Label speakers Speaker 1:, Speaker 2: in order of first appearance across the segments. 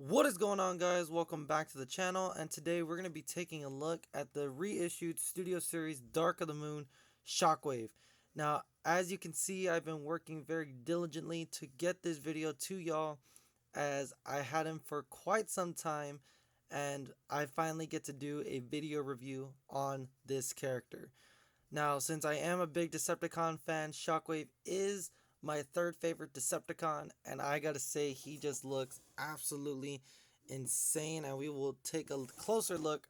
Speaker 1: What is going on, guys? Welcome back to the channel, and today we're going to be taking a look at the reissued studio series Dark of the Moon Shockwave. Now, as you can see, I've been working very diligently to get this video to y'all, as I had him for quite some time, and I finally get to do a video review on this character. Now, since I am a big Decepticon fan, Shockwave is my third favorite Decepticon, and I gotta say, he just looks absolutely insane, and we will take a closer look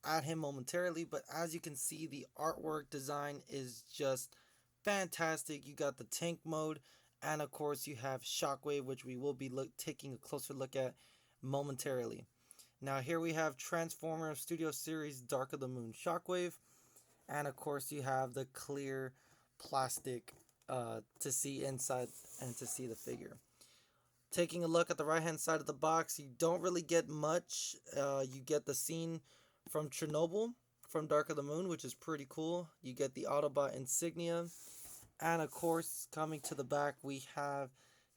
Speaker 1: at him momentarily. But as you can see, the artwork design is just fantastic. You got the tank mode, and of course, you have Shockwave, which we will be taking a closer look at momentarily. Now, here we have Transformer Studio Series Dark of the Moon Shockwave. And of course, you have the clear plastic to see inside and to see the figure. Taking a look at the right hand side of the box, you don't really get much. You get the scene from Chernobyl from Dark of the Moon, which is pretty cool. You get the Autobot insignia. And of course, coming to the back, we have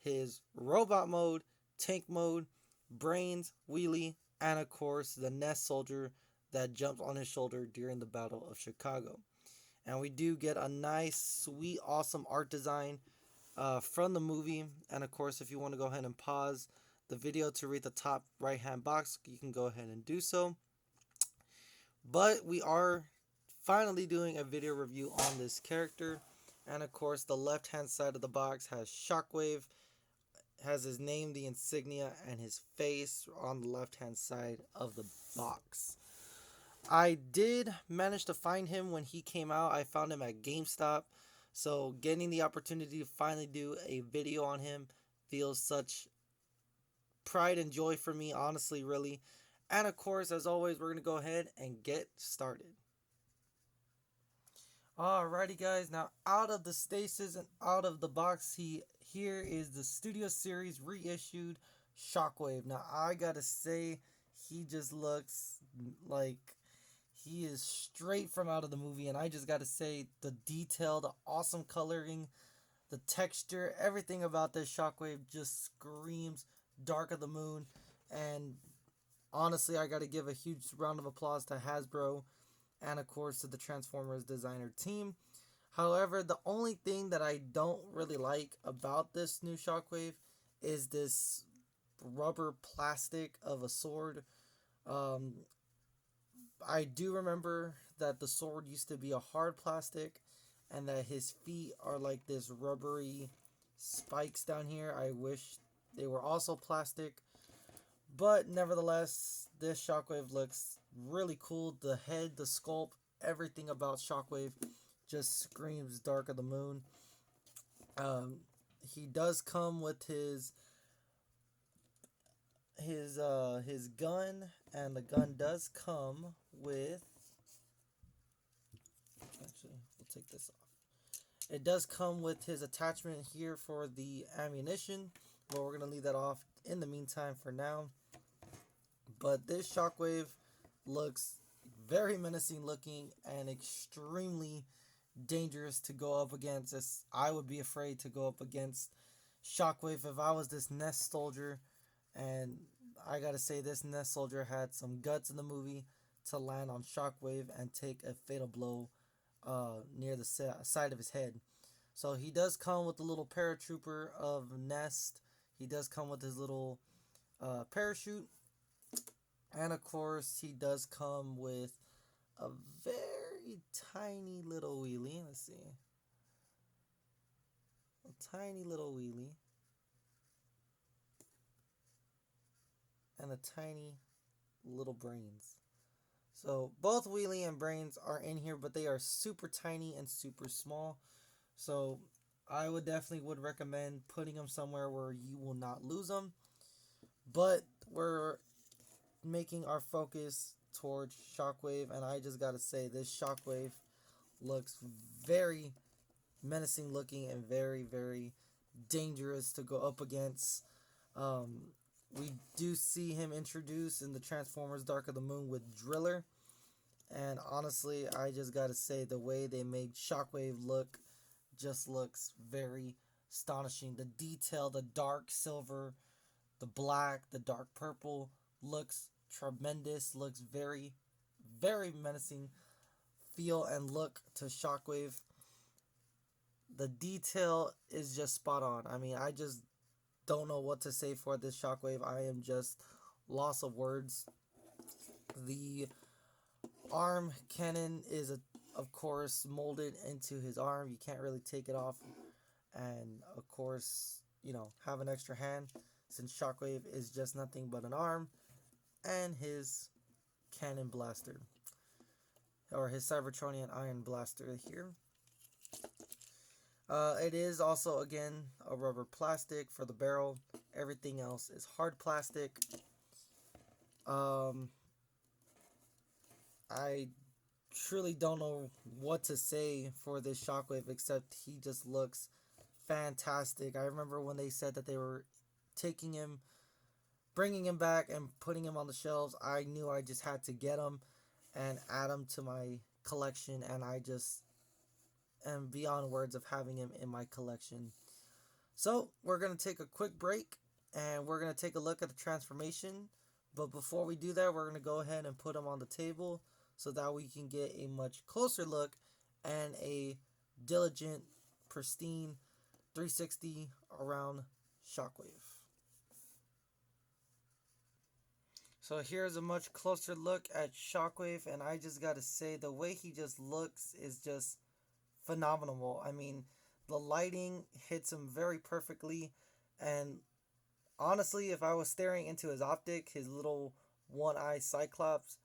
Speaker 1: his robot mode, tank mode, brains, wheelie, and of course, the Nest Soldier that jumped on his shoulder during the Battle of Chicago. And we do get a nice, sweet, awesome art design from the movie. And of course, if you want to go ahead and pause the video to read the top right hand box, you can go ahead and do so. But we are finally doing a video review on this character. And of course, the left hand side of the box has Shockwave, has his name, the insignia, and his face on the left hand side of the box. I did manage to find him when he came out. I found him at GameStop. So getting the opportunity to finally do a video on him feels such pride and joy for me, honestly, really. And of course, as always, we're going to go ahead and get started. Alrighty, guys. Now, out of the stasis and out of the box, here is the Studio Series reissued Shockwave. Now, I gotta say, he just looks like he is straight from out of the movie, and I just gotta say, the detail, the awesome coloring, the texture, everything about this Shockwave just screams Dark of the Moon. And honestly, I gotta give a huge round of applause to Hasbro and of course to the Transformers designer team. However, the only thing that I don't really like about this new Shockwave is this rubber plastic of a sword. Um, I do remember that the sword used to be a hard plastic and that his feet are like this rubbery spikes down here. I wish they were also plastic. But nevertheless, this Shockwave looks really cool. The head, the sculpt, everything about Shockwave just screams Dark of the Moon. He does come with his gun, and the gun does come with, actually, we'll take this off. It does come with his attachment here for the ammunition, but we're going to leave that off in the meantime for now. But this Shockwave looks very menacing looking and extremely dangerous to go up against. I would be afraid to go up against Shockwave if I was this Nest Soldier. And I gotta say, this Nest Soldier had some guts in the movie to land on Shockwave and take a fatal blow near the side of his head. So he does come with the little paratrooper of Nest. He does come with his little parachute. And of course, he does come with a very tiny little wheelie. Let's see. A tiny little wheelie. And a tiny little brains. So both wheelie and brains are in here, but they are super tiny and super small. So I would definitely recommend putting them somewhere where you will not lose them. But we're making our focus towards Shockwave, and I just gotta say, this Shockwave looks very menacing looking and very, very dangerous to go up against. We do see him introduced in the Transformers Dark of the Moon with Driller, and honestly, I just gotta say, the way they made Shockwave look just looks very astonishing. The detail, the dark silver, The black, the dark purple looks tremendous, looks very, very menacing feel and look to Shockwave. The detail is just spot on. I mean, I just don't know what to say for this Shockwave. I am just loss of words. The arm cannon is, of course, molded into his arm. You can't really take it off. And, of course, have an extra hand since Shockwave is just nothing but an arm and his cannon blaster. Or his Cybertronian Iron Blaster here. It is also, again, a rubber plastic for the barrel. Everything else is hard plastic. I truly don't know what to say for this Shockwave except he just looks fantastic. I remember when they said that they were taking him, bringing him back and putting him on the shelves. I knew I just had to get him and add him to my collection, and I just am beyond words of having him in my collection. So we're going to take a quick break and we're going to take a look at the transformation. But before we do that, we're going to go ahead and put him on the table so that we can get a much closer look and a diligent, pristine 360 around Shockwave. So here's a much closer look at Shockwave, and I just gotta say, the way he just looks is just phenomenal. I mean, the lighting hits him very perfectly, and honestly, if I was staring into his optic, his little one-eye Cyclops,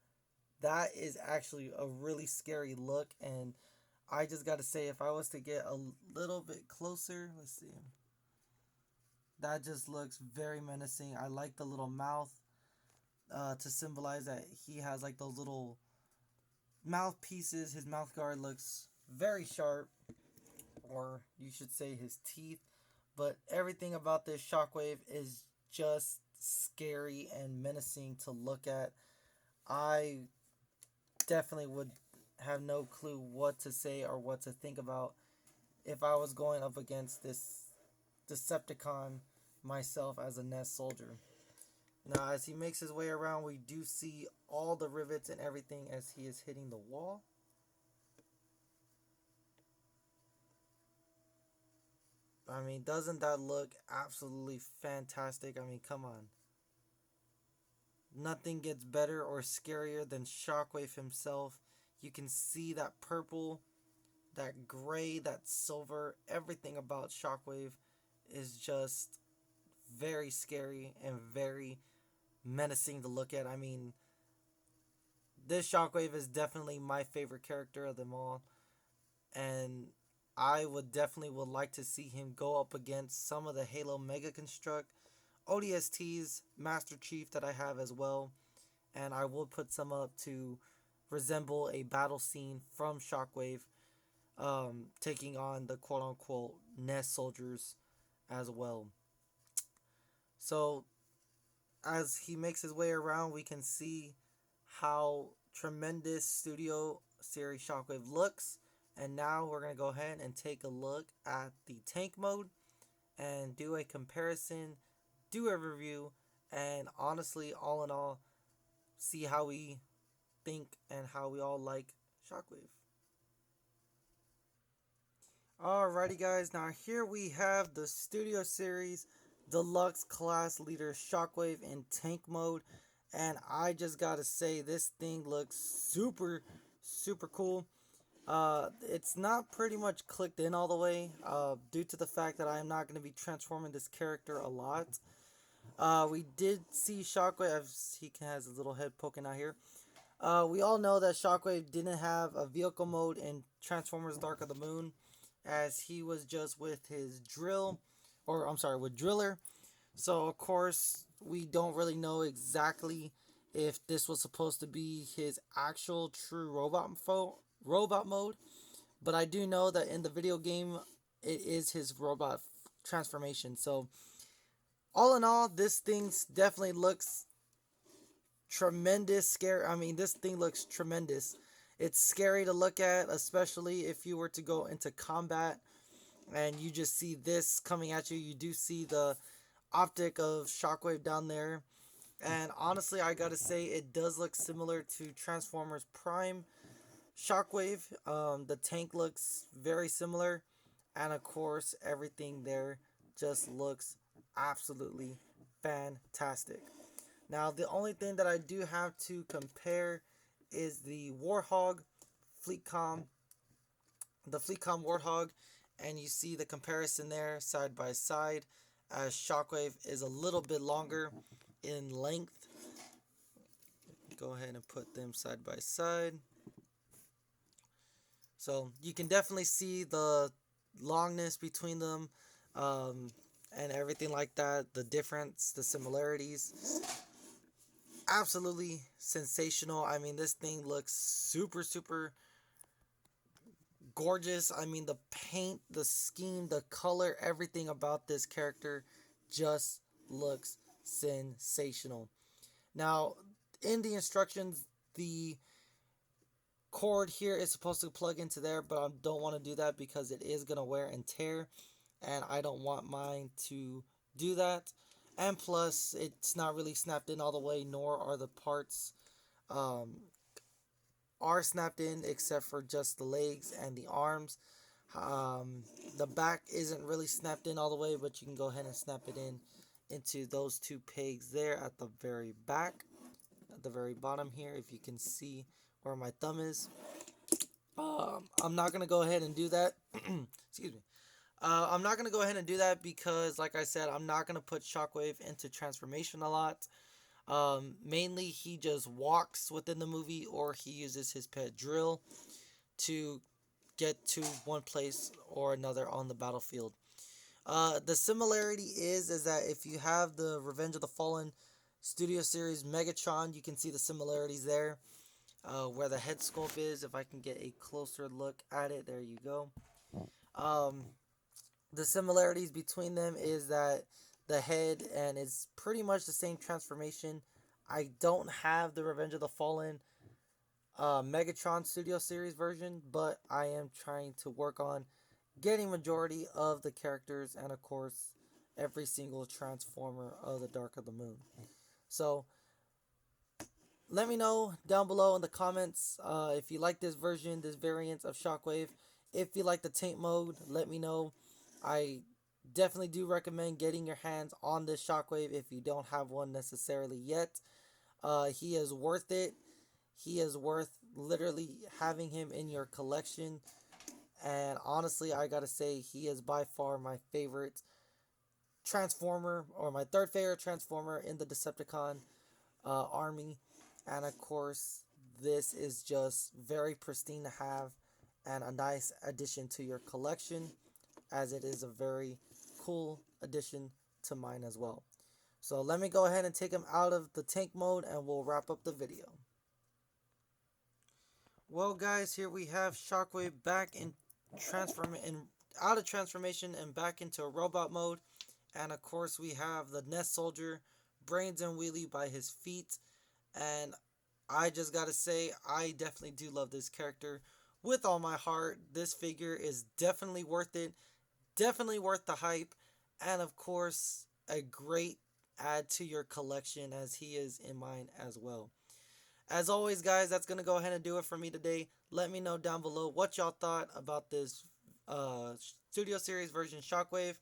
Speaker 1: that is actually a really scary look, and I just gotta say, if I was to get a little bit closer, let's see, that just looks very menacing. I like the little mouth to symbolize that he has like those little mouthpieces. His mouth guard looks very sharp, or you should say his teeth. But everything about this Shockwave is just scary and menacing to look at. I definitely would have no clue what to say or what to think about if I was going up against this Decepticon myself as a Nest soldier. Now, as he makes his way around, we do see all the rivets and everything as he is hitting the wall. I mean, doesn't that look absolutely fantastic? I mean, come on. Nothing gets better or scarier than Shockwave himself. You can see that purple, that gray, that silver. Everything about Shockwave is just very scary and very menacing to look at. I mean, this Shockwave is definitely my favorite character of them all, and I would like to see him go up against some of the Halo Mega Construct ODSTs, Master Chief that I have as well, and I will put some up to resemble a battle scene from Shockwave, taking on the quote-unquote Nest soldiers as well. So as he makes his way around, we can see how tremendous Studio Series Shockwave looks. And now we're going to go ahead and take a look at the tank mode and do a comparison, do a review, and honestly, all in all, see how we think and how we all like Shockwave. Alrighty guys, now here we have the Studio Series Deluxe Class Leader Shockwave in tank mode, and I just gotta say, this thing looks super, super cool. It's not pretty much clicked in all the way, due to the fact that I am not going to be transforming this character a lot. We did see Shockwave, he has his little head poking out here. We all know that Shockwave didn't have a vehicle mode in Transformers Dark of the Moon, as he was just with his with Driller. So, of course, we don't really know exactly if this was supposed to be his actual true robot mode, but I do know that in the video game it is his robot transformation. So all in all, this thing definitely looks tremendous. Scary. I mean, this thing looks tremendous. It's scary to look at, especially if you were to go into combat and you just see this coming at you. You do see the optic of Shockwave down there. And honestly, I gotta say, it does look similar to Transformers Prime Shockwave. The tank looks very similar, and of course, everything there just looks absolutely fantastic. Now, the only thing that I do have to compare is the Warhog Fleetcom, the Fleetcom Warthog, and you see the comparison there side by side, as Shockwave is a little bit longer in length. Go ahead and put them side by side. So you can definitely see the longness between them, and everything like that, the difference, the similarities. Absolutely sensational. I mean, this thing looks super, super gorgeous. I mean, the paint, the scheme, the color, everything about this character just looks sensational. Now, in the instructions, the cord here is supposed to plug into there, but I don't want to do that because it is going to wear and tear, and I don't want mine to do that. And plus, it's not really snapped in all the way, nor are the parts um, are snapped in except for just the legs and the arms. The back isn't really snapped in all the way, but you can go ahead and snap it in into those two pegs there at the very back, at the very bottom here, if you can see where my thumb is. I'm not going to go ahead and do that. Excuse me. I'm not going to go ahead and do that because, like I said, I'm not going to put Shockwave into transformation a lot. Mainly, he just walks within the movie, or he uses his pet drill to get to one place or another on the battlefield. The similarity is that if you have the Revenge of the Fallen Studio Series Megatron, you can see the similarities there. Where the head sculpt is, if I can get a closer look at it, there you go. The similarities between them is that the head, and it's pretty much the same transformation. I don't have the Revenge of the Fallen Megatron Studio Series version, but I am trying to work on getting majority of the characters, and of course every single transformer of the Dark of the Moon. So let me know down below in the comments if you like this version, this variant of Shockwave. If you like the tank mode, let me know. I definitely do recommend getting your hands on this Shockwave if you don't have one necessarily yet. He is worth it. He is worth literally having him in your collection. And honestly, I gotta say, he is by far my favorite Transformer, or my third favorite Transformer in the Decepticon army. And of course, this is just very pristine to have and a nice addition to your collection, as it is a very cool addition to mine as well. So let me go ahead and take him out of the tank mode, and we'll wrap up the video. Well, guys, here we have Shockwave back in out of transformation and back into robot mode. And of course, we have the Nest Soldier, Brains and Wheelie by his feet. And I just gotta say, I definitely do love this character with all my heart. This figure is definitely worth it, definitely worth the hype, and of course, a great add to your collection, as he is in mine as well. As always, guys, that's going to go ahead and do it for me today. Let me know down below what y'all thought about this Studio Series version Shockwave.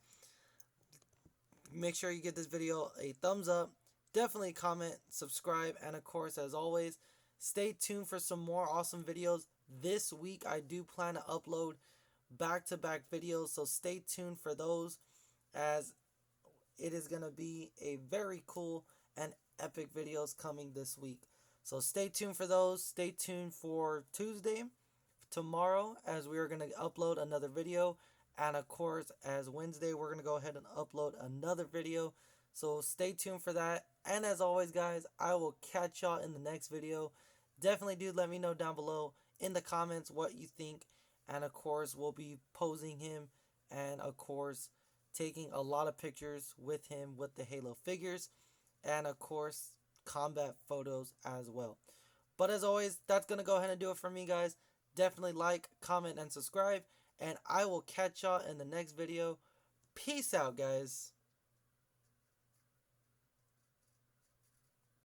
Speaker 1: Make sure you give this video a thumbs up. Definitely comment, subscribe, and of course, as always, stay tuned for some more awesome videos. This week, I do plan to upload back-to-back videos, so stay tuned for those, as it is going to be a very cool and epic videos coming this week. So stay tuned for those. Stay tuned for Tuesday, tomorrow, as we are going to upload another video. And of course, as Wednesday, we're going to go ahead and upload another video. So stay tuned for that. And as always, guys, I will catch y'all in the next video. Definitely do let me know down below in the comments what you think. And of course, we'll be posing him, and of course, taking a lot of pictures with him with the Halo figures. And of course, combat photos as well. But as always, that's going to go ahead and do it for me, guys. Definitely like, comment, and subscribe. And I will catch y'all in the next video. Peace out, guys.